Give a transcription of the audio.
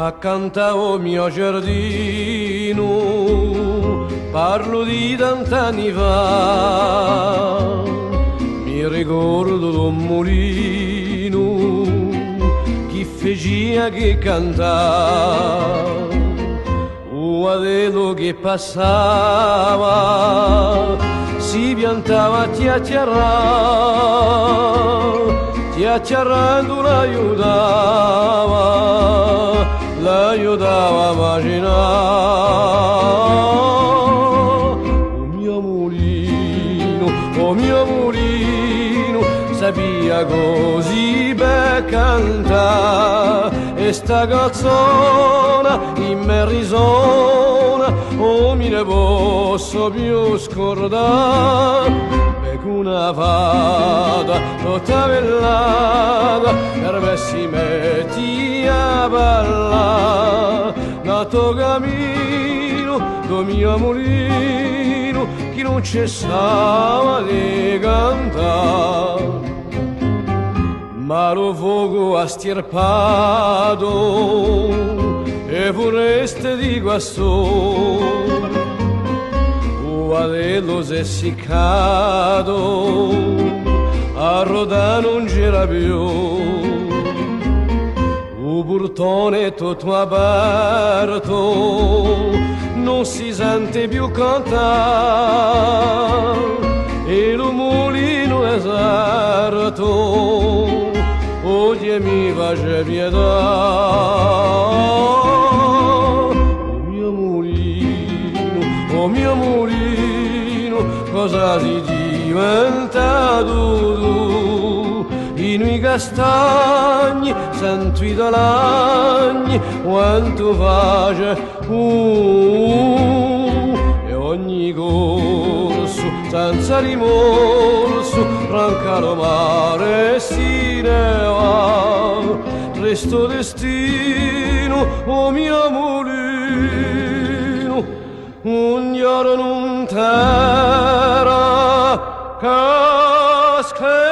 accanto al mio giardino, parlo di tant'anni fa, mi ricordo d'un mulino, chi fecea che cantava, o adesso che passava, si piantava a chiacchierando l'aiutava a immaginare. O mio mulino, sapia così per cantare, e sta canzone in me risona, o mi ne posso più scordare. Una fata tutta bellata per me si metti a ballare, nato cammino do mio mulino, chi non cessava di cantare, ma lo fuoco ha stirpato e vorreste di guasto, adesso si è essiccato, a rodare non c'era più, il portone è tutto aperto, non si sente più cantare, e il mulino deserto, oggi mi face pietà. O mio mulino, cosa si diventato tu? In i castagni sento i talagni quanto face e ogni corso senza rimorso ranca lo mare si ne va, resto destino o mio mulino, un giorno non t'era cascherà.